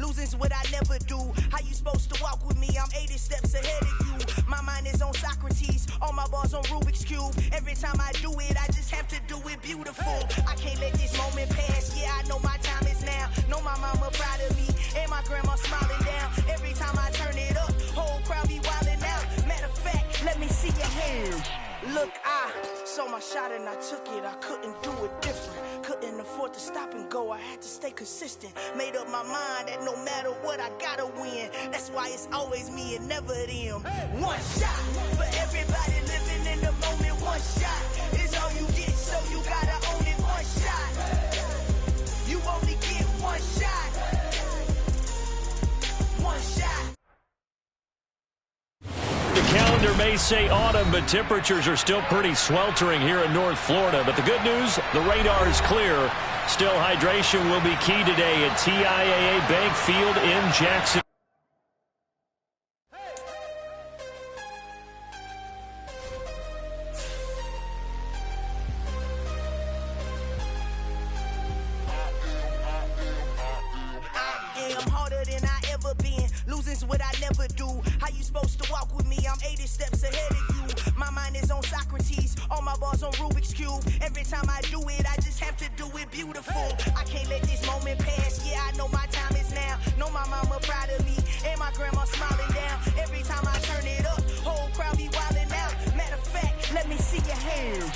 Losing's what I never do. How you supposed to walk with me? I'm 80 steps ahead of you. My mind is on Socrates, all my bars on Rubik's Cube. Every time I do it, I just have to do it beautiful. I can't let this moment pass. Yeah, I know my time is now. Know my mama proud of me, and my grandma smiling down. Every time I turn it up, whole crowd be wildin' out. Matter of fact, let me see your hands. Look, I saw my shot and I took it. I couldn't do it different. Couldn't afford to stop and go. I had to stay consistent. Made up my mind that no matter what, I gotta win. That's why it's always me and never them. One shot for everybody living in the moment. One shot is all you get, so you gotta own it. One shot. You only get one shot. One shot. The calendar may say autumn, but temperatures are still pretty sweltering here in North Florida. But the good news, the radar is clear. Still, hydration will be key today at TIAA Bank Field in Jackson. Losing's what I never do. How you supposed to walk with me? I'm 80 steps ahead of you. My mind is on Socrates, all my bars on Rubik's Cube. Every time I do it, I just have to do it beautiful. I can't let this moment pass. Yeah, I know my time is now. Know my mama proud of me, and my grandma smiling down. Every time I turn it up, whole crowd be wildin' out. Matter of fact, let me see your hands.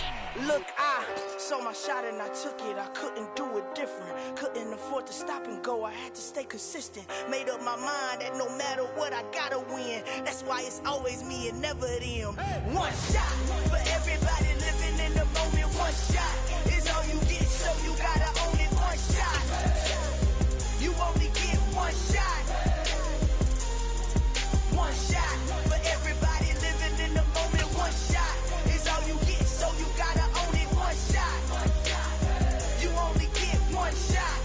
Look, I saw my shot and I took it. I couldn't do it different. Couldn't afford to stop and go. I had to stay consistent. Made up my mind that no matter what, I gotta win. That's why it's always me and never them. One shot for everybody living in the moment. One shot is all you get, so you gotta own it. One shot. You only get one shot. One shot for everybody living in the moment. One shot is all you get, so you gotta own it. One shot. You only get one shot.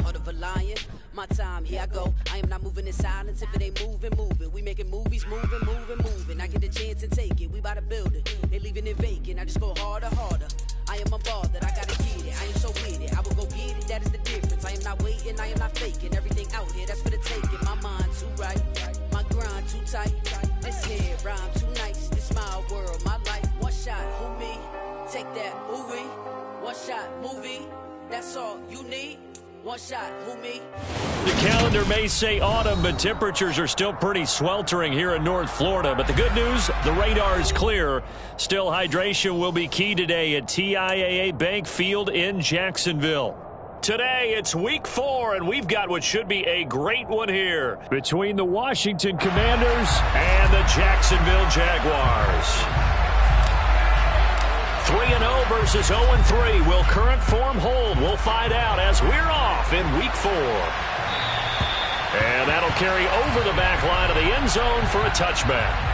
Heart of a lion, my time, here I go. I am not moving in silence. If it ain't moving, moving. We making movies, moving, moving, moving. I get a chance and take it. We bout to build it. They leaving it vacant. I just go harder, harder. I am a ball that I gotta get it. I am so with it. I will go get it. That is the difference. I am not waiting. I am not faking. Everything out here, that's for the taking. My mind too right. My grind too tight. This here rhyme too nice. This my world, my life. One shot, who me? Take that, ooh wee. One shot, movie. That's all you need. One shot, who me? The calendar may say autumn, but temperatures are still pretty sweltering here in North Florida. But the good news, the radar is clear. Still, hydration will be key today at TIAA Bank Field in Jacksonville. Today, it's week 4, and we've got what should be a great one here between the Washington Commanders and the Jacksonville Jaguars. 3-0 versus 0-3. Will current form hold? We'll find out as we're off in week 4. And that'll carry over the back line of the end zone for a touchback.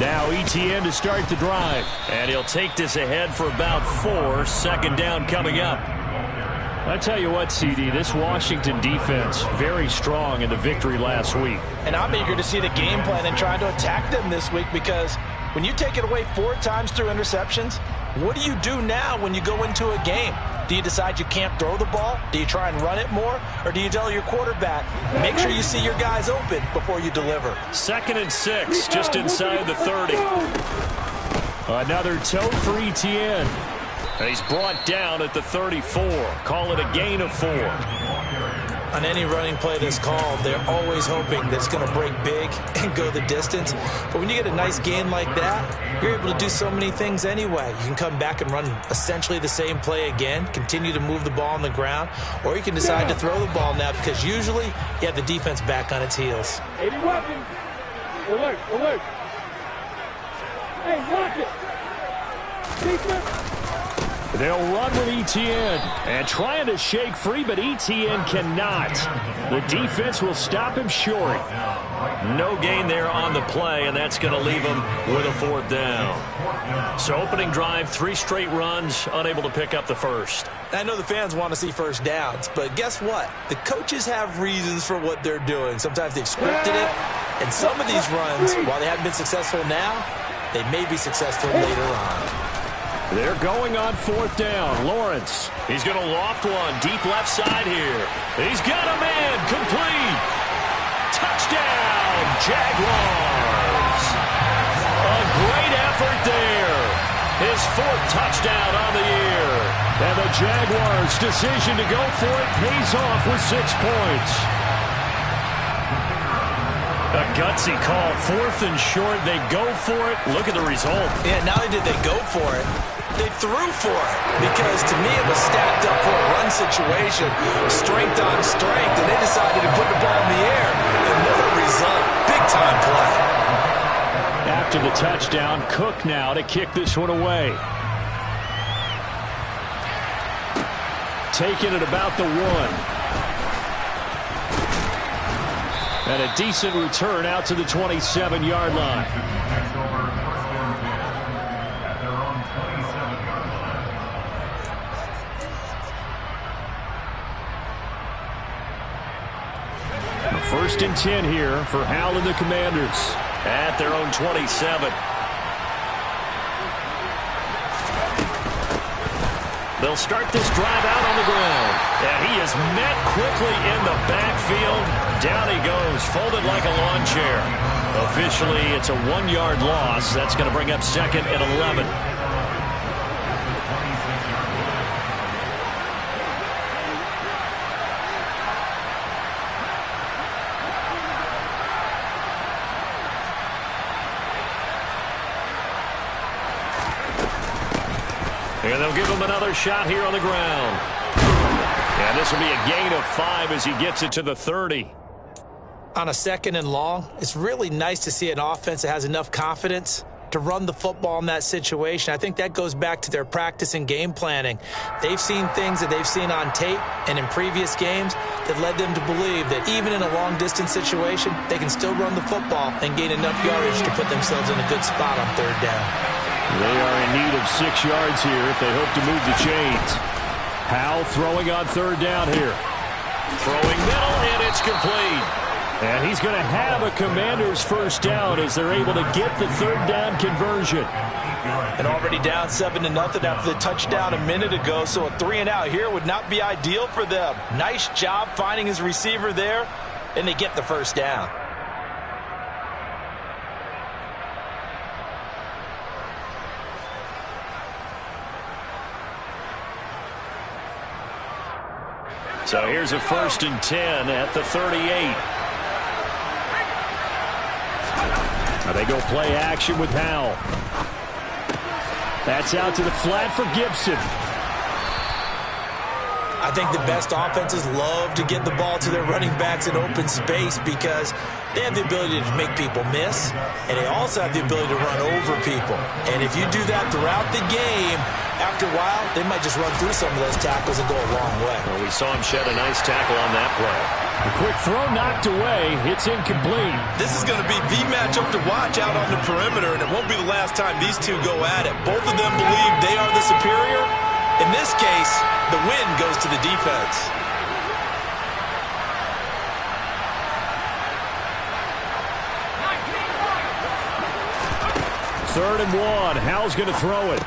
Now ETN to start the drive. And he'll take this ahead for about 4. Second down coming up. I tell you what, CD, this Washington defense, very strong in the victory last week. And I'm eager to see the game plan and trying to attack them this week, because when you take it away 4 times through interceptions, what do you do now when you go into a game? Do you decide you can't throw the ball? Do you try and run it more? Or do you tell your quarterback, make sure you see your guys open before you deliver? 2nd and 6, just inside the 30. Another toe for ETN. He's brought down at the 34. Call it a gain of 4. On any running play that's called, they're always hoping that it's going to break big and go the distance. But when you get a nice gain like that, you're able to do so many things anyway. You can come back and run essentially the same play again, continue to move the ball on the ground, or you can decide to throw the ball now, because usually you have the defense back on its heels. 80 weapons. Alert, alert. Hey, watch it. Defense. They'll run with Etienne and trying to shake free, but Etienne cannot. The defense will stop him short. No gain there on the play, and that's going to leave him with a 4th down. So opening drive, 3 straight runs, unable to pick up the first. I know the fans want to see first downs, but guess what? The coaches have reasons for what they're doing. Sometimes they've scripted it, and some of these runs, while they haven't been successful now, they may be successful later on. They're going on 4th down. Lawrence. He's going to loft one deep left side here. He's got a man. Complete. Touchdown, Jaguars. A great effort there. His 4th touchdown on the year. And the Jaguars' decision to go for it pays off with 6 points. A gutsy call. 4th and short. They go for it. Look at the result. Yeah, not only did they go for it, they threw for it, because to me it was stacked up for a run situation, strength on strength, and they decided to put the ball in the air. And what a result. Big-time play. After the touchdown, Cook now to kick this one away. Taking it about the 1. And a decent return out to the 27-yard line. First and 10 here for Howell and the Commanders at their own 27. They'll start this drive out on the ground. And he is met quickly in the backfield. Down he goes, folded like a lawn chair. Officially, it's a 1-yard loss. That's going to bring up 2nd and 11. And they'll give him another shot here on the ground. And this will be a gain of 5 as he gets it to the 30. On a 2nd and long, it's really nice to see an offense that has enough confidence to run the football in that situation. I think that goes back to their practice and game planning. They've seen things that they've seen on tape and in previous games that led them to believe that even in a long-distance situation, they can still run the football and gain enough yardage to put themselves in a good spot on 3rd down. They are in need of 6 yards here if they hope to move the chains. Howell throwing on 3rd down here. Throwing middle, and it's complete. And he's going to have a Commander's first down as they're able to get the 3rd down conversion. And already down 7-0 after the touchdown a minute ago, so a 3-and-out here would not be ideal for them. Nice job finding his receiver there, and they get the first down. So here's a 1st and 10 at the 38. Now they go play action with Howell. That's out to the flat for Gibson. I think the best offenses love to get the ball to their running backs in open space because they have the ability to make people miss, and they also have the ability to run over people. And if you do that throughout the game, after a while, they might just run through some of those tackles and go a long way. Well, we saw him shed a nice tackle on that play. A quick throw knocked away. It's incomplete. This is going to be the matchup to watch out on the perimeter, and it won't be the last time these two go at it. Both of them believe they are the superior. In this case, the win goes to the defense. Third and 1. Howell's going to throw it.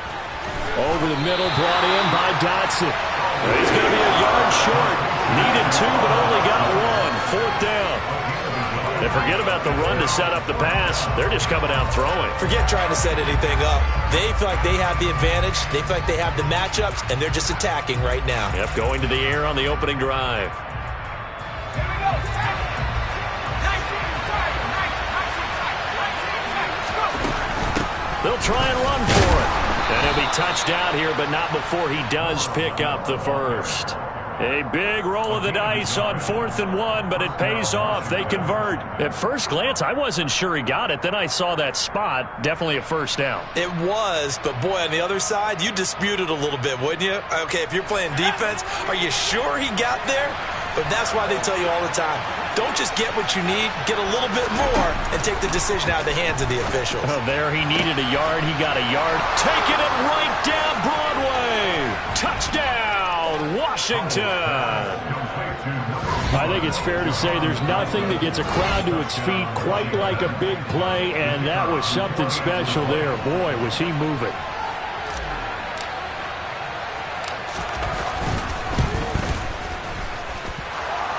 Over the middle, brought in by Dotson. He's going to be a yard short. Needed 2, but only got 1. 4th down. And forget about the run to set up the pass. They're just coming out throwing. Forget trying to set anything up. They feel like they have the advantage. They feel like they have the matchups, and they're just attacking right now. Yep, going to the air on the opening drive. They'll try and run for it. And he'll be touched out here, but not before he does pick up the first. A big roll of the dice on 4th and 1, but it pays off. They convert. At first glance, I wasn't sure he got it. Then I saw that spot. Definitely a first down. It was, but boy, on the other side, you dispute it a little bit, wouldn't you? Okay, if you're playing defense, are you sure he got there? But that's why they tell you all the time, don't just get what you need, get a little bit more, and take the decision out of the hands of the officials. Oh, there he needed a yard. He got a yard. Taking it right down Broadway. Touchdown, Washington. I think it's fair to say there's nothing that gets a crowd to its feet quite like a big play, and that was something special there. Boy, was he moving.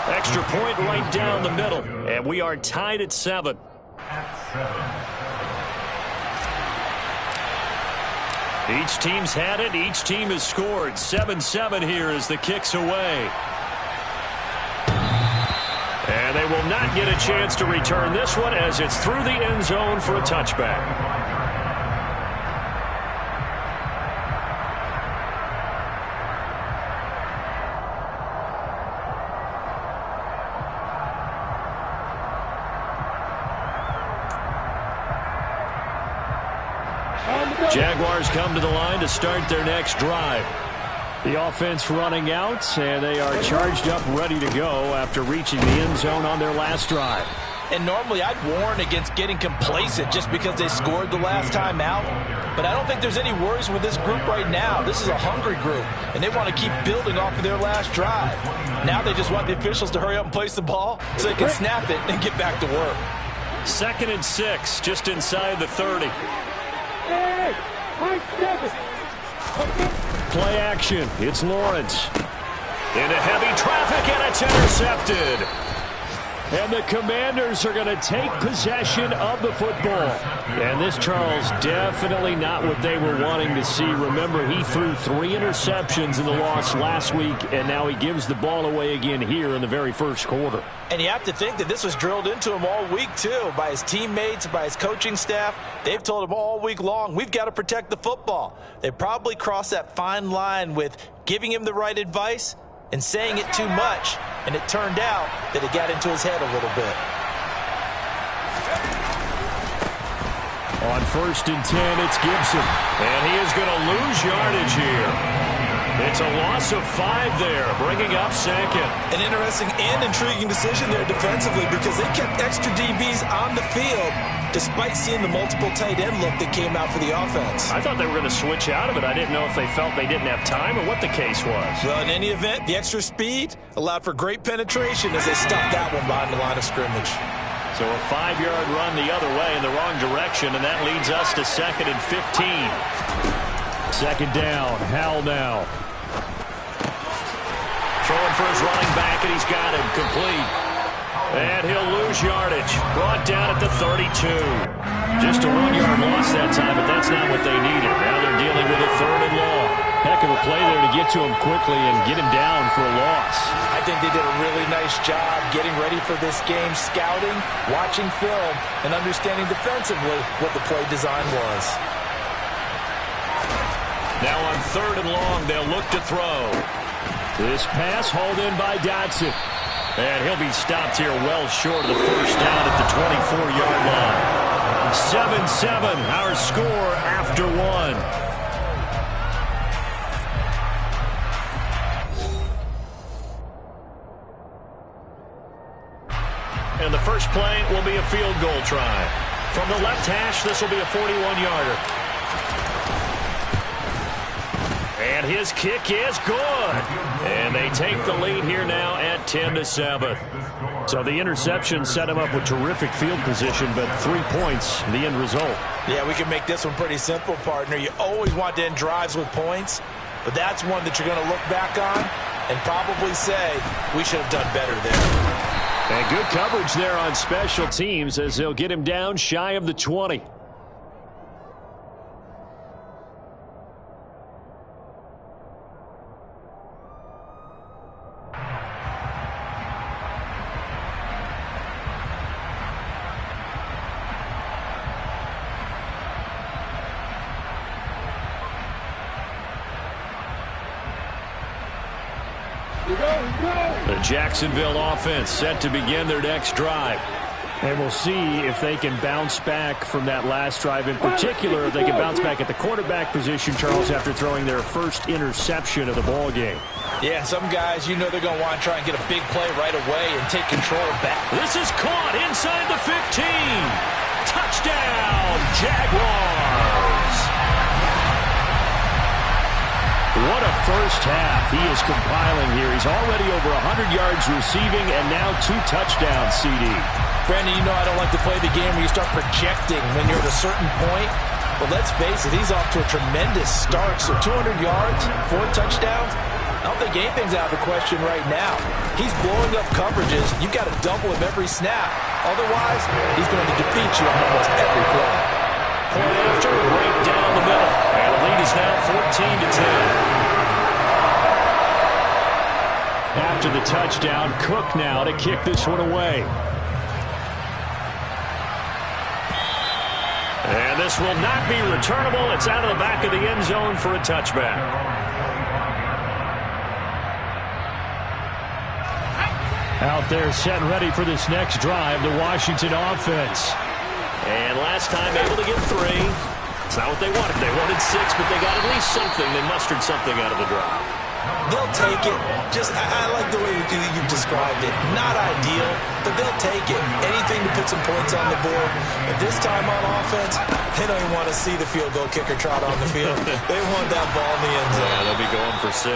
Extra point right down the middle, and we are tied at 7. Each team's had it. Each team has scored. 7-7 here as the kick's away. And they will not get a chance to return this one as it's through the end zone for a touchback. Jaguars come to the line to start their next drive. The offense running out, and they are charged up, ready to go after reaching the end zone on their last drive. And normally I'd warn against getting complacent just because they scored the last time out. But I don't think there's any worries with this group right now. This is a hungry group, and they want to keep building off of their last drive. Now they just want the officials to hurry up and place the ball so they can snap it and get back to work. 2nd and 6, just inside the 30. Play action. It's Lawrence. Into heavy traffic, and it's intercepted. And the Commanders are going to take possession of the football. And this, Charles, definitely not what they were wanting to see. Remember, he threw 3 interceptions in the loss last week, and now he gives the ball away again here in the very first quarter. And you have to think that this was drilled into him all week, too, by his teammates, by his coaching staff. They've told him all week long, we've got to protect the football. They probably crossed that fine line with giving him the right advice and saying it too much, and it turned out that it got into his head a little bit. On 1st and 10, it's Gibson, and he is going to lose yardage here. It's a loss of 5 there, bringing up 2nd. An interesting and intriguing decision there defensively because they kept extra DBs on the field despite seeing the multiple tight end look that came out for the offense. I thought they were going to switch out of it. I didn't know if they felt they didn't have time or what the case was. Well, in any event, the extra speed allowed for great penetration as they stuffed that one behind the line of scrimmage. So a 5-yard run the other way in the wrong direction, and that leads us to 2nd and 15. 2nd down, Howell now. Throwing for his running back, and he's got him complete. And he'll lose yardage. Brought down at the 32. Just a 1-yard loss that time, but that's not what they needed. Now they're dealing with a 3rd and long. Heck of a play there to get to him quickly and get him down for a loss. I think they did a really nice job getting ready for this game, scouting, watching film, and understanding defensively what the play design was. Now on 3rd and long, they'll look to throw. This pass hauled in by Dotson. And he'll be stopped here well short of the first down at the 24-yard line. 7-7, our score after 1. And the first play will be a field goal try. From the left hash, this will be a 41-yarder. And his kick is good. And they take the lead here now at 10-7. So the interception set him up with terrific field position, but 3 points, the end result. Yeah, we can make this one pretty simple, partner. You always want to end drives with points, but that's one that you're going to look back on and probably say, we should have done better there. And good coverage there on special teams as they'll get him down shy of the 20. The Jacksonville offense set to begin their next drive. And we'll see if they can bounce back from that last drive. In particular, if they can bounce back at the quarterback position, Charles, after throwing their first interception of the ball game. Yeah, some guys, you know they're going to want to try and get a big play right away and take control back. This is caught inside the 15. Touchdown, Jaguars. What a first half he is compiling here. He's already over 100 yards receiving and now 2 touchdowns, CD. Brandon, you know I don't like to play the game where you start projecting when you're at a certain point. But let's face it, he's off to a tremendous start. So 200 yards, 4 touchdowns. I don't think anything's out of the question right now. He's blowing up coverages. You've got to double him every snap. Otherwise, he's going to defeat you on almost every play. Point after, right down the middle. And the lead is now 14-10. After the touchdown, Cook now to kick this one away. And this will not be returnable. It's out of the back of the end zone for a touchback. Out there set and ready for this next drive, the Washington offense. And last time able to get 3. It's not what they wanted. They wanted 6, but they got at least something. They mustered something out of the drive. They'll take it. I like the way you've described it. Not ideal, but they'll take it. Anything to put some points on the board. But this time on offense, they don't even want to see the field goal kicker trot on the field. They want that ball in the end zone. Yeah, they'll be going for 6.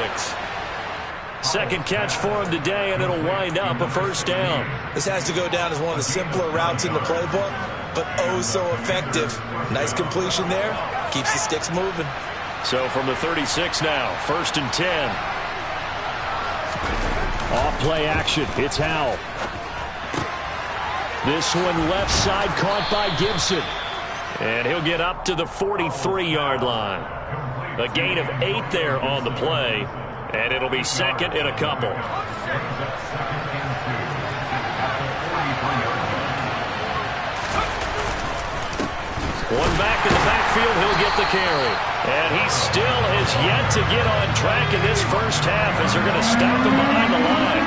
Second catch for him today, and it'll wind up a first down. This has to go down as one of the simpler routes in the playbook, but oh so effective. Nice completion there. Keeps the sticks moving. So from the 36 now, 1st and 10. Off play action. It's Howell. This one left side caught by Gibson. And he'll get up to the 43-yard line. A gain of 8 there on the play. And it'll be second and a couple. One back in the backfield, he'll get the carry. And he still has yet to get on track in this first half as they're going to stop him behind the line.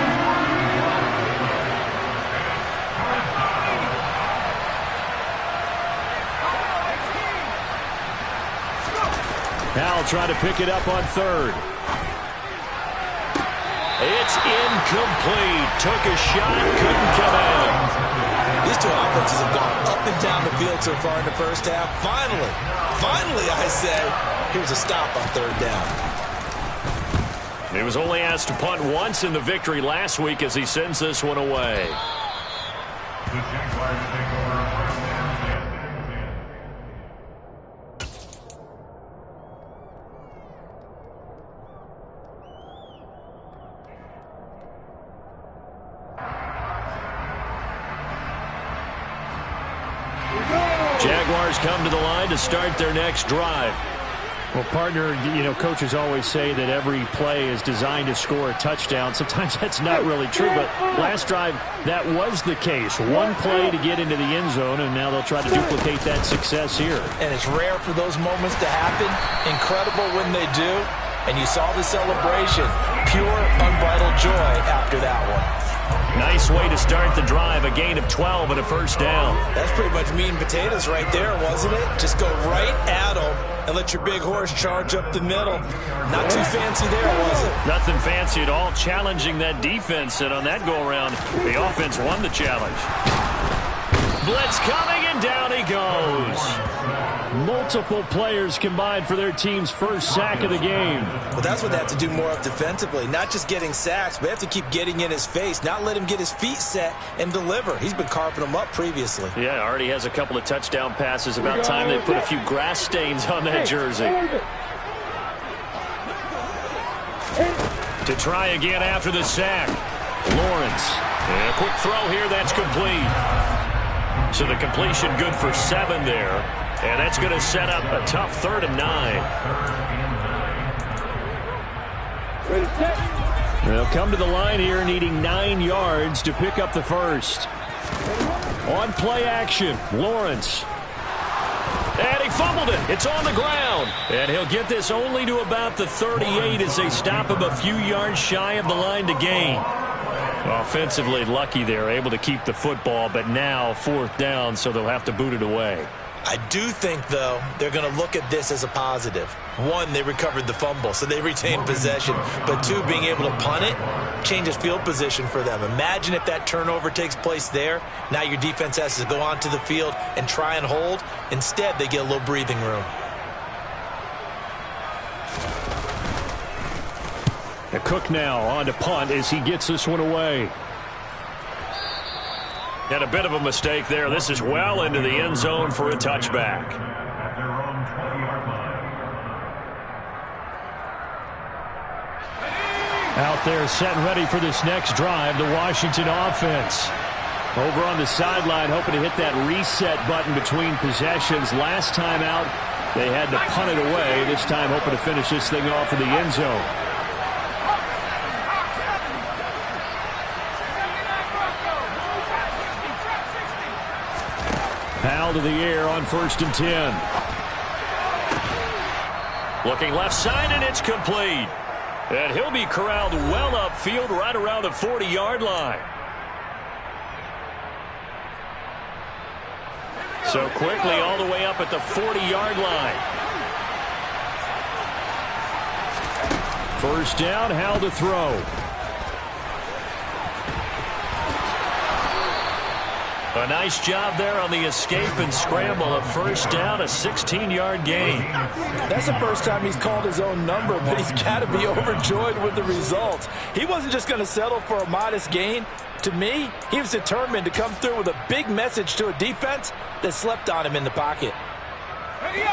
Howell trying to pick it up on 3rd. It's incomplete. Took a shot, couldn't come in. These two offenses have gone up and down the field so far in the first half. Finally, I say, here's a stop on 3rd down. He was only asked to punt once in the victory last week as he sends this one away. Jaguars come to the line to start their next drive. Well, partner, you know, coaches always say that every play is designed to score a touchdown. Sometimes that's not really true, but last drive, that was the case. One play to get into the end zone, and now they'll try to duplicate that success here. And it's rare for those moments to happen. Incredible when they do. And you saw the celebration. Pure, unbridled joy after that one. Nice way to start the drive. A gain of 12 and a first down. That's pretty much meat and potatoes right there, wasn't it? Just go right at them and let your big horse charge up the middle. Not too fancy there, was it? Nothing fancy at all. Challenging that defense, and on that go-around, the offense won the challenge. Blitz coming, and down he goes. Multiple players combined for their team's first sack of the game. Well, that's what they have to do more of defensively. Not just getting sacks, but they have to keep getting in his face, not let him get his feet set and deliver. He's been carving them up previously. Yeah, already has a couple of touchdown passes. About time they put a few grass stains on that jersey. To try again after the sack. Lawrence. And a quick throw here, that's complete. So the completion good for 7 there. And that's going to set up a tough 3rd and 9. They'll come to the line here needing 9 yards to pick up the first. On play action, Lawrence. And he fumbled it. It's on the ground. And he'll get this only to about the 38 as they stop him a few yards shy of the line to gain. Offensively lucky they're able to keep the football, but now 4th down, so they'll have to boot it away. I do think, though, they're going to look at this as a positive. 1, they recovered the fumble, so they retained possession. But 2, being able to punt it changes field position for them. Imagine if that turnover takes place there. Now your defense has to go onto the field and try and hold. Instead, they get a little breathing room. Cook now on to punt as he gets this one away. And a bit of a mistake there. This is well into the end zone for a touchback. Out there set and ready for this next drive, the Washington offense. Over on the sideline, hoping to hit that reset button between possessions. Last time out, they had to punt it away. This time hoping to finish this thing off in the end zone. Powell to the air on 1st and 10. Looking left side, and it's complete. And he'll be corralled well upfield right around the 40-yard line. So quickly all the way up at the 40-yard line. 1st down, Howell to throw. A nice job there on the escape and scramble. A 1st down, a 16-yard gain. That's the first time he's called his own number, but he's got to be overjoyed with the results. He wasn't just going to settle for a modest gain. To me, he was determined to come through with a big message to a defense that slept on him in the pocket.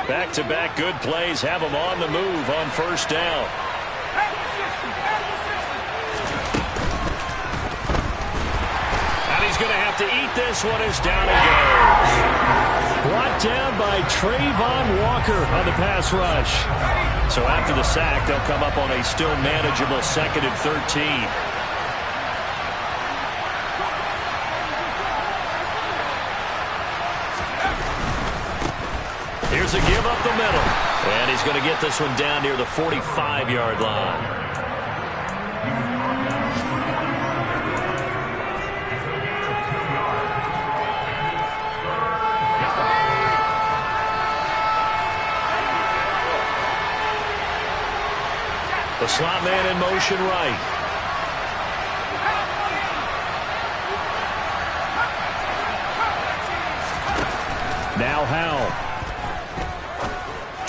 Back-to-back good plays have him on the move on 1st down. He's going to have to eat this one as down it goes. Brought down by Trayvon Walker on the pass rush. So after the sack, they'll come up on a still manageable 2nd and 13. Here's a give up the middle. And he's going to get this one down near the 45-yard line. The slot man in motion right. Now Howell.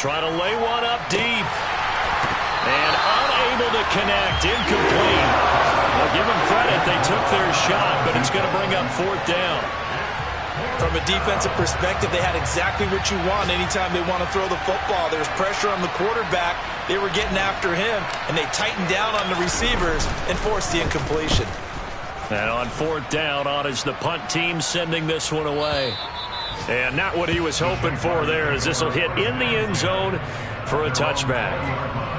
Trying to lay one up deep. And unable to connect. Incomplete. I'll give them credit. They took their shot, but it's going to bring up 4th down. From a defensive perspective, they had exactly what you want anytime they want to throw the football. There's pressure on the quarterback. They were getting after him, and they tightened down on the receivers and forced the incompletion. And on 4th down, on is the punt team sending this one away. And not what he was hoping for there, as this will hit in the end zone for a touchback.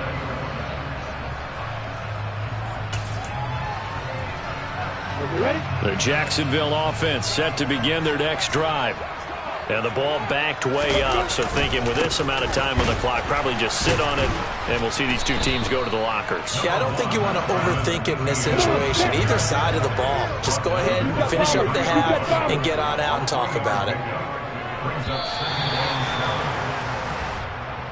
The Jacksonville offense set to begin their next drive. And the ball backed way up, so thinking with this amount of time on the clock, probably just sit on it, and we'll see these two teams go to the lockers. Yeah, I don't think you want to overthink it in this situation. Either side of the ball. Just go ahead and finish up the half and get on out and talk about it.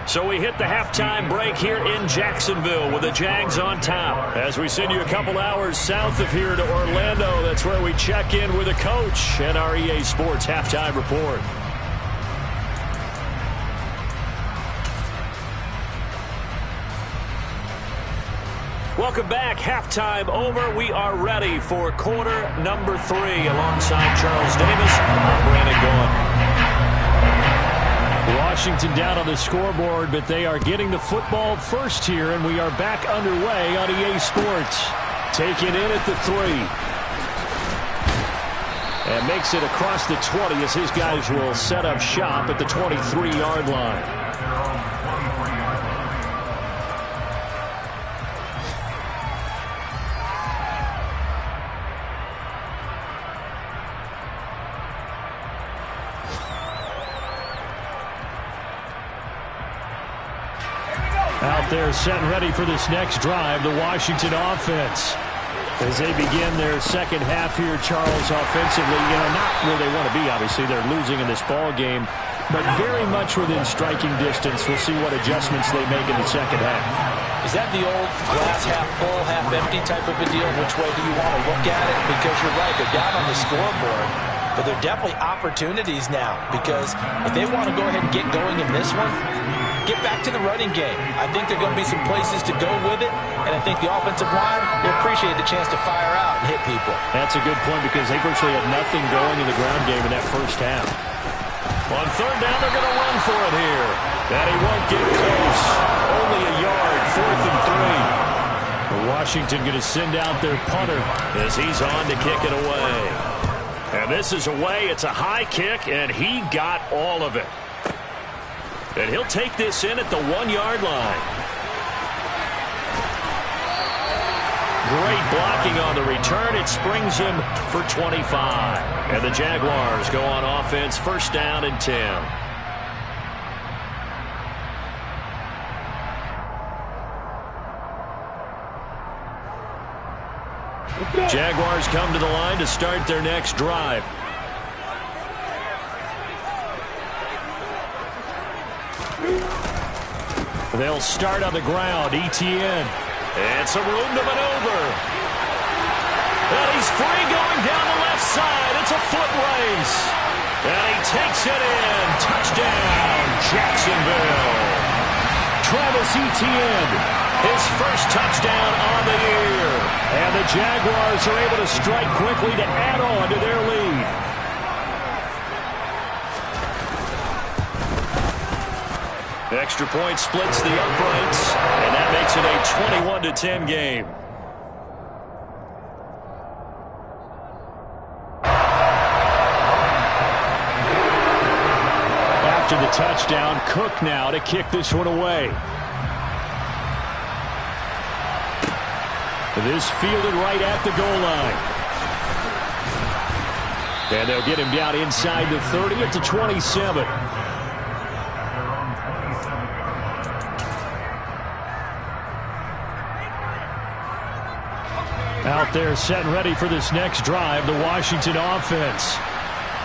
So we hit the halftime break here in Jacksonville with the Jags on top. As we send you a couple hours south of here to Orlando, that's where we check in with the coach and our EA Sports halftime report. Welcome back. Halftime over. We are ready for quarter number 3 alongside Charles Davis. I'm Brandon Gaughan. Washington down on the scoreboard, but they are getting the football first here, and we are back underway on EA Sports. Taken in at the 3. And makes it across the 20 as his guys will set up shop at the 23-yard line. Out there set and ready for this next drive, the Washington offense. As they begin their second half here, Charles, offensively, not where they want to be, obviously. They're losing in this ball game, but very much within striking distance. We'll see what adjustments they make in the second half. Is that the old glass half full, half empty type of a deal? Which way do you want to look at it? Because you're right, they're down on the scoreboard, but they're definitely opportunities now, because if they want to go ahead and get going in this one, get back to the running game. I think there are going to be some places to go with it, and I think the offensive line will appreciate the chance to fire out and hit people. That's a good point, because they virtually had nothing going in the ground game in that first half. On third down, they're going to run for it here. And he won't get close. Only a yard, 4th and 3. Washington going to send out their punter as he's on to kick it away. And this is away. It's a high kick, and he got all of it. And he'll take this in at the 1-yard line. Great blocking on the return. It springs him for 25. And the Jaguars go on offense, first down and 10. Jaguars come to the line to start their next drive. They'll start on the ground. Etienne. And some room to maneuver. And he's free going down the left side. It's a foot race. And he takes it in. Touchdown, Jacksonville. Travis Etienne, his first touchdown on the year. And the Jaguars are able to strike quickly to add on to their lead. Extra point splits the uprights, and that makes it a 21-10 game. After the touchdown, Cook now to kick this one away. This fielded right at the goal line. And they'll get him down inside the 30 at the 27. Out there set and ready for this next drive, the Washington offense.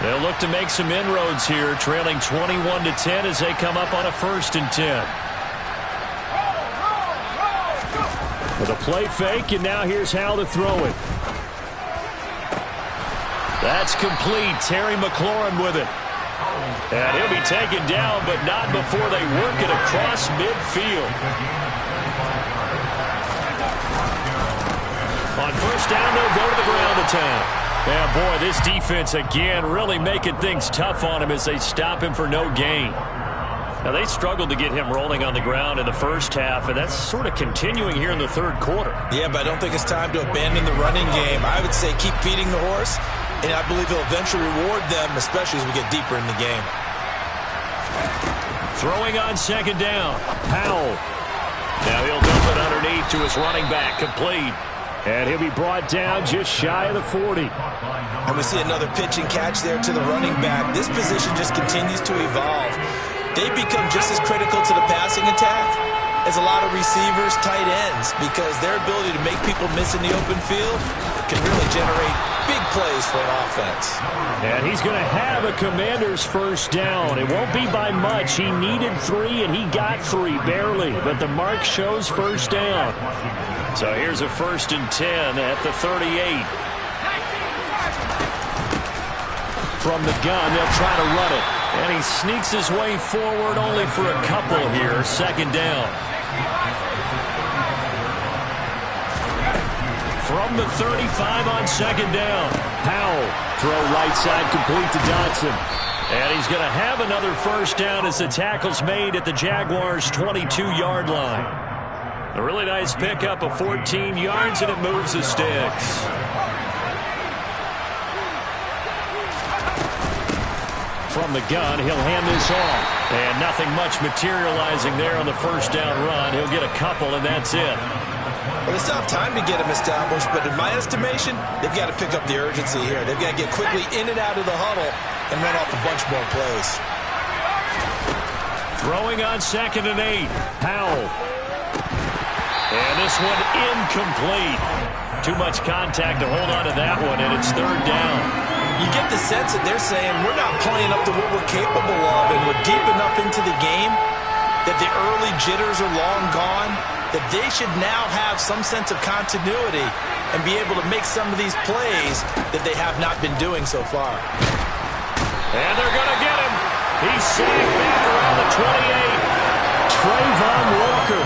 They'll look to make some inroads here, trailing 21-10 as they come up on a 1st and 10. With a play fake, and now here's how to throw it. That's complete. Terry McLaurin with it. And he'll be taken down, but not before they work it across midfield. On first down, they'll go to the ground attack. Yeah, boy, this defense again really making things tough on him as they stop him for no gain. Now, they struggled to get him rolling on the ground in the first half, and that's sort of continuing here in the third quarter. Yeah, but I don't think it's time to abandon the running game. I would say keep feeding the horse, and I believe he'll eventually reward them, especially as we get deeper in the game. Throwing on second down, Powell. Now he'll dump it underneath to his running back, complete. And he'll be brought down just shy of the 40. And we see another pitch and catch there to the running back. This position just continues to evolve. They become just as critical to the passing attack as a lot of receivers, tight ends, because their ability to make people miss in the open field can really generate big plays for an offense. And he's going to have a Commander's first down. It won't be by much. He needed 3, and he got 3, barely. But the mark shows first down. So here's a 1st and 10 at the 38. From the gun, they'll try to run it. And he sneaks his way forward only for a couple here. Second down. From the 35 on second down. Powell, throw right side complete to Dotson. And he's going to have another first down as the tackle's made at the Jaguars' 22-yard line. A really nice pickup of 14 yards, and it moves the sticks. From the gun, he'll hand this off. And nothing much materializing there on the first down run. He'll get a couple, and that's it. Well, they still have time to get him established, but in my estimation, they've got to pick up the urgency here. They've got to get quickly in and out of the huddle and run off a bunch more plays. Throwing on 2nd and 8. Powell. And this one incomplete. Too much contact to hold on to that one, and it's third down. You get the sense that they're saying we're not playing up to what we're capable of, and we're deep enough into the game that the early jitters are long gone, that they should now have some sense of continuity and be able to make some of these plays that they have not been doing so far. And they're going to get him. He's sacked back around the 28. Trayvon Walker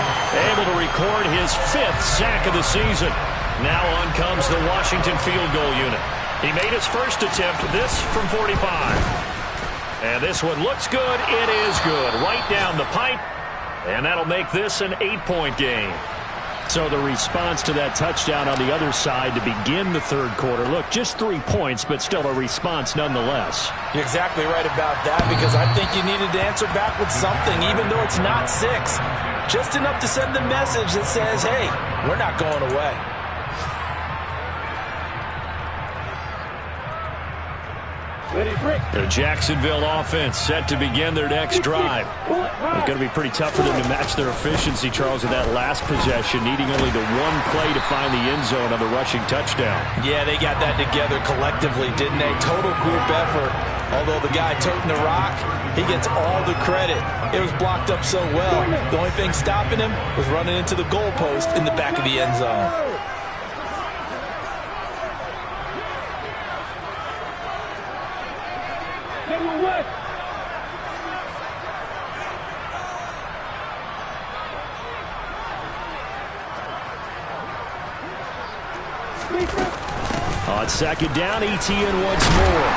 able to record his 5th sack of the season. Now on comes the Washington field goal unit. He made his first attempt, this from 45. And this one looks good. It is good. Right down the pipe. And that'll make this an 8-point game. So the response to that touchdown on the other side to begin the third quarter. Look, just 3 points, but still a response nonetheless. You're exactly right about that, because I think you needed to answer back with something, even though it's not 6. Just enough to send the message that says, hey, we're not going away. The Jacksonville offense set to begin their next drive. It's going to be pretty tough for them to match their efficiency, Charles, in that last possession, needing only the one play to find the end zone on the rushing touchdown. Yeah, they got that together collectively, didn't they? Total group effort. Although the guy toting the rock, he gets all the credit. It was blocked up so well. The only thing stopping him was running into the goalpost in the back of the end zone. On second down, Etienne once more.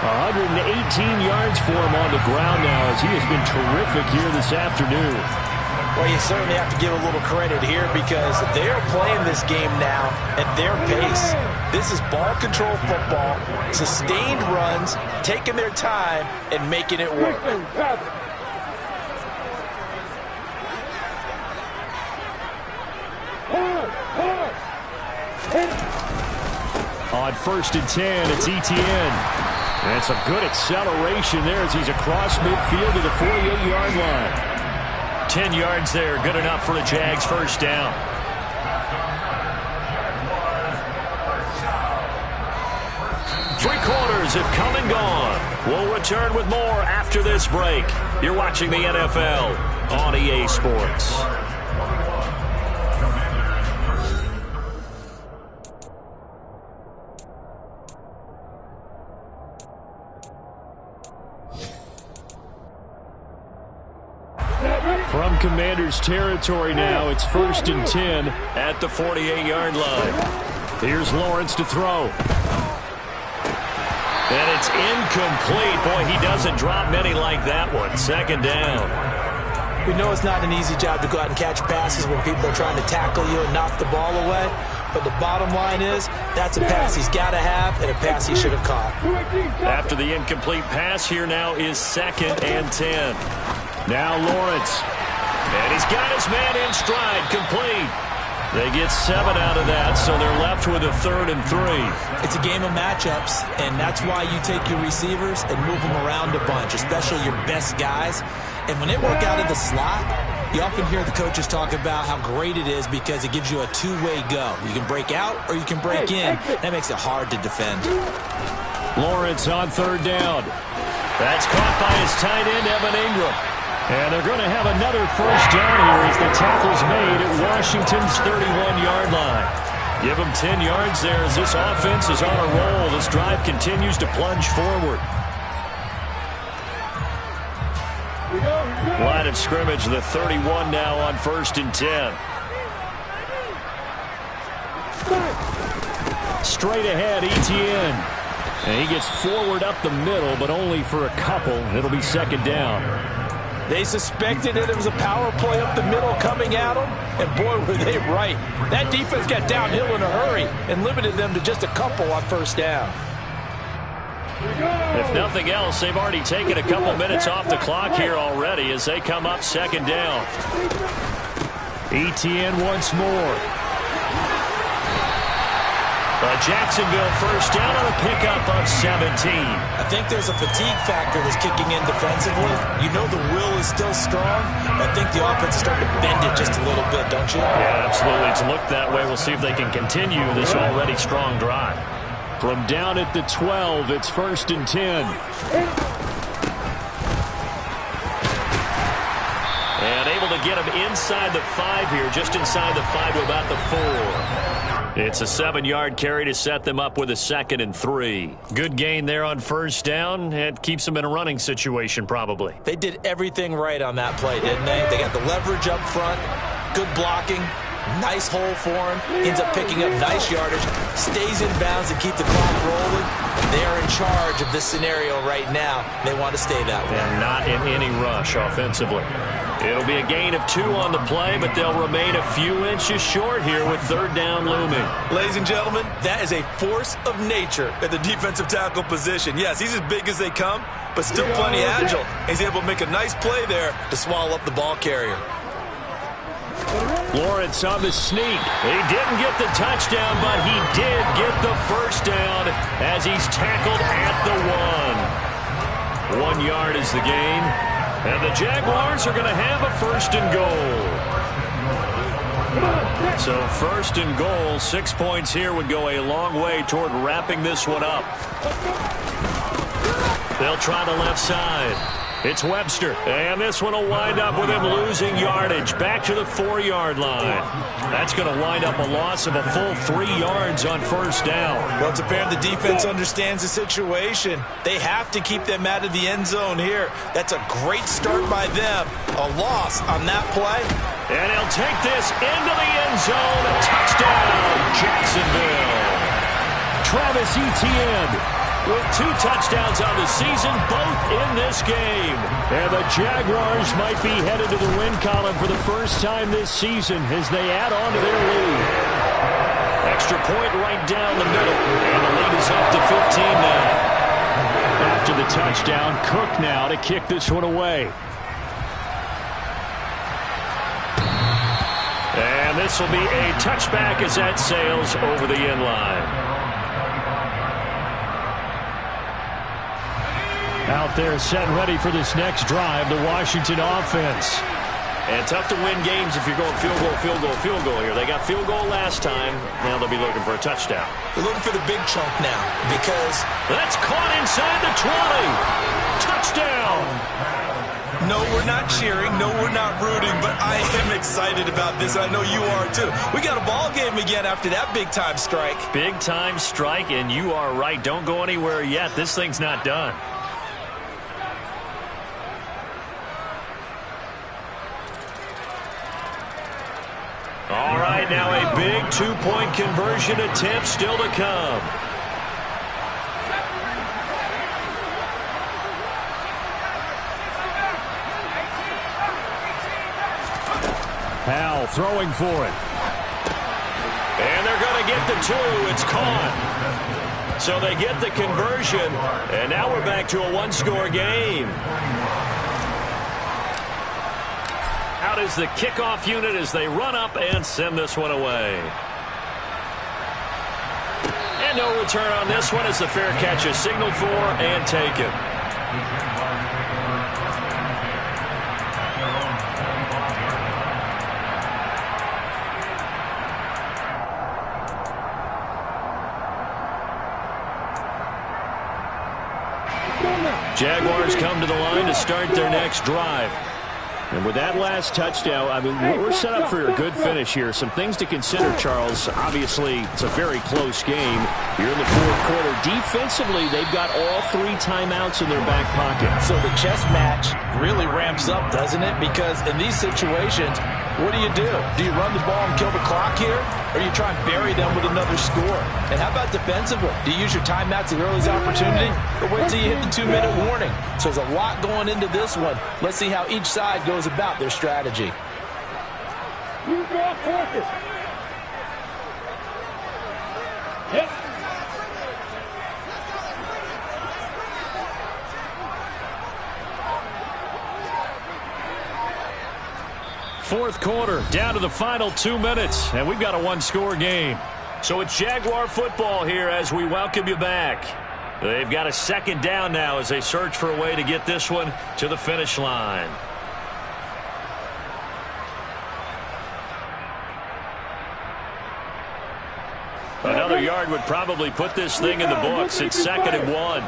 118 yards for him on the ground now, as he has been terrific here this afternoon. Well, you certainly have to give a little credit here, because they are playing this game now at their pace. This is ball control football, sustained runs, taking their time and making it work. On first and 10, it's Etienne. And some good acceleration there as he's across midfield to the 48-yard line. 10 yards there, good enough for a Jags first down. Three quarters have come and gone. We'll return with more after this break. You're watching the NFL on EA Sports. From Commanders territory now, it's first and 10 at the 48-yard line. Here's Lawrence to throw. And it's incomplete. Boy, he doesn't drop many like that one. Second down. We know it's not an easy job to go out and catch passes when people are trying to tackle you and knock the ball away. But the bottom line is, that's a pass he's got to have and a pass he should have caught. After the incomplete pass, here now is second and 10. Now Lawrence. And he's got his man in stride, complete. They get 7 out of that, so they're left with a 3rd and 3. It's a game of matchups, and that's why you take your receivers and move them around a bunch, especially your best guys. And when they work out of the slot, you often hear the coaches talk about how great it is because it gives you a two-way go. You can break out or you can break in. That makes it hard to defend. Lawrence on 3rd down. That's caught by his tight end, Evan Ingram. And they're going to have another first down here as the tackle's made at Washington's 31-yard line. Give them 10 yards there as this offense is on a roll. This drive continues to plunge forward. Line of scrimmage, the 31 now on first and 10. Straight ahead, Etienne. And he gets forward up the middle, but only for a couple. It'll be second down. They suspected that it was a power play up the middle coming at them, and boy, were they right. That defense got downhill in a hurry and limited them to just a couple on first down. If nothing else, they've already taken a couple minutes off the clock here already as they come up second down. Etienne once more. Jacksonville first down on a pickup of 17. I think there's a fatigue factor that's kicking in defensively. You know the will is still strong. I think the offense is starting to bend it just a little bit, don't you? Yeah, absolutely. It's looked that way. We'll see if they can continue this already strong drive. From down at the 12, it's 1st and 10. And able to get him inside the 5 here, just inside the 5 to about the 4. It's a 7-yard carry to set them up with a 2nd and 3. Good gain there on first down. It keeps them in a running situation probably. They did everything right on that play, didn't they? They got the leverage up front, good blocking, nice hole for him. Ends up picking up nice yardage, stays in bounds to keep the clock rolling. They are in charge of this scenario right now. They want to stay that way. And not in any rush offensively. It'll be a gain of 2 on the play, but they'll remain a few inches short here with 3rd down looming. Ladies and gentlemen, that is a force of nature at the defensive tackle position. Yes, he's as big as they come, but still plenty agile. He's able to make a nice play there to swallow up the ball carrier. Lawrence on the sneak. He didn't get the touchdown, but he did get the first down as he's tackled at the 1. 1 yard is the gain. And the Jaguars are going to have a 1st and goal. So 1st and goal, 6 points here would go a long way toward wrapping this one up. They'll try the left side. It's Webster, and this one will wind up with him losing yardage back to the 4-yard line. That's going to wind up a loss of a full 3 yards on first down. Well, it's apparent the defense understands the situation. They have to keep them out of the end zone here. That's a great start by them. A loss on that play. And he'll take this into the end zone. A touchdown, Jacksonville. Travis Etienne with 2 touchdowns on the season, both in this game. And the Jaguars might be headed to the win column for the first time this season as they add on to their lead. Extra point right down the middle, and the lead is up to 15 now. After the touchdown, Cook now to kick this one away. And this will be a touchback as that sails over the end line. Out there set and ready for this next drive, the Washington offense. And tough to win games if you're going field goal, field goal, field goal here. They got field goal last time. Now they'll be looking for a touchdown. They're looking for the big chunk now because... That's caught inside the 20. Touchdown. No, we're not cheering. No, we're not rooting, but I am excited about this. I know you are too. We got a ball game again after that big-time strike. Big-time strike, and you are right. Don't go anywhere yet. This thing's not done. All right, now a big 2-point conversion attempt still to come. Powell throwing for it. And they're going to get the 2. It's caught. So they get the conversion, and now we're back to a 1-score game. Out is the kickoff unit as they run up and send this one away. And no return on this one as the fair catch is signaled for and taken. Jaguars come to the line to start their next drive. And with that last touchdown, I mean, we're set up for a good finish here. Some things to consider, Charles. Obviously, it's a very close game. You're in the 4th quarter. Defensively, they've got all 3 timeouts in their back pocket. So the chess match really ramps up, doesn't it? Because in these situations, what do? Do you run the ball and kill the clock here? Or do you try and bury them with another score? And how about defensively? Do you use your timeouts at earliest opportunity? Or wait till you hit the 2-minute warning? So there's a lot going into this one. Let's see how each side goes about their strategy. Yep. Fourth quarter, down to the final 2 minutes, and we've got a 1-score game. So it's Jaguar football here as we welcome you back. They've got a second down now as they search for a way to get this one to the finish line. Another yard would probably put this thing in the books. It's 2nd and 1.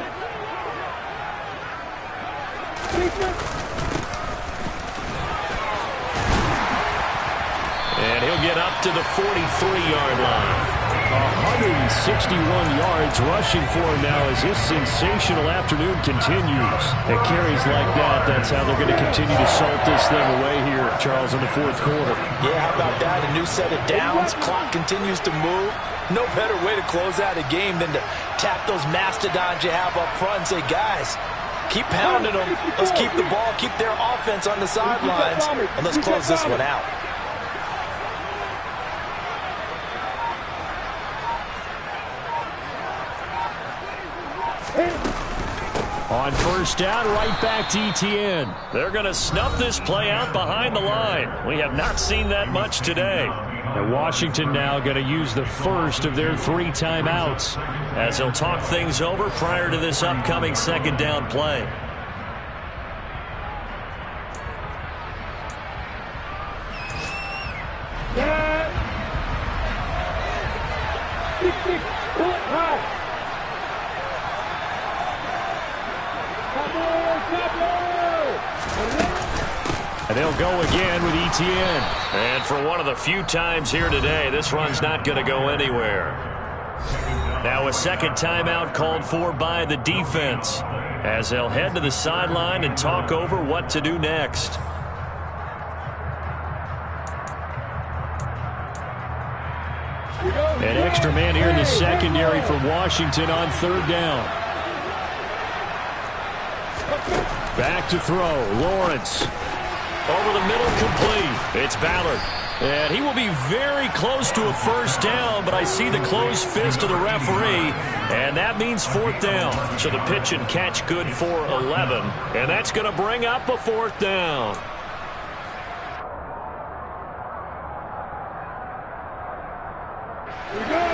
And he'll get up to the 43-yard line. 161 yards rushing for him now as this sensational afternoon continues. At carries like that, that's how they're going to continue to salt this thing away here, Charles, in the 4th quarter. Yeah, how about that? A new set of downs. Clock continues to move. No better way to close out a game than to tap those mastodons you have up front and say, guys, keep pounding them. Let's keep the ball, keep their offense on the sidelines, and let's close this one out. On 1st down, right back to Etienne. They're going to snuff this play out behind the line. We have not seen that much today. And Washington now going to use the first of their 3 timeouts as they'll talk things over prior to this upcoming 2nd down play. And they'll go again with Etienne. And for one of the few times here today, this run's not going to go anywhere. Now a 2nd timeout called for by the defense as they'll head to the sideline and talk over what to do next. An extra man here in the secondary for Washington on 3rd down. Back to throw. Lawrence. Over the middle, complete. It's Ballard. And he will be very close to a 1st down, but I see the closed fist of the referee, and that means 4th down. So the pitch and catch good for 11, and that's going to bring up a 4th down. Here we go!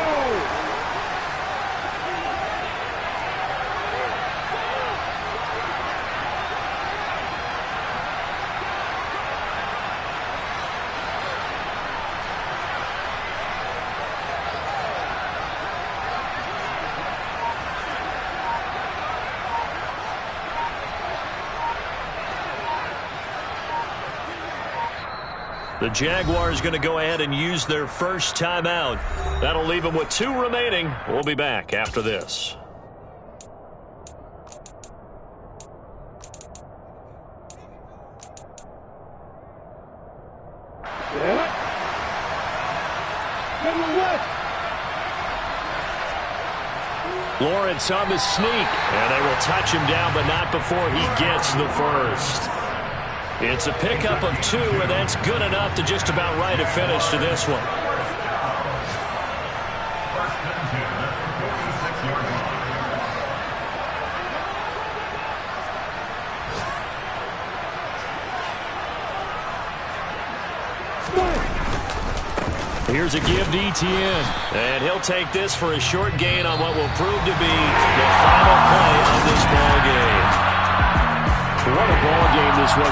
The Jaguars going to go ahead and use their first timeout. That'll leave them with 2 remaining. We'll be back after this. Lawrence on the sneak. And they will touch him down, but not before he gets the first. It's a pickup of 2, and that's good enough to just about write a finish to this one. Here's a give to Etienne. And he'll take this for a short gain on what will prove to be the final play of this ball game. What a ball game this was.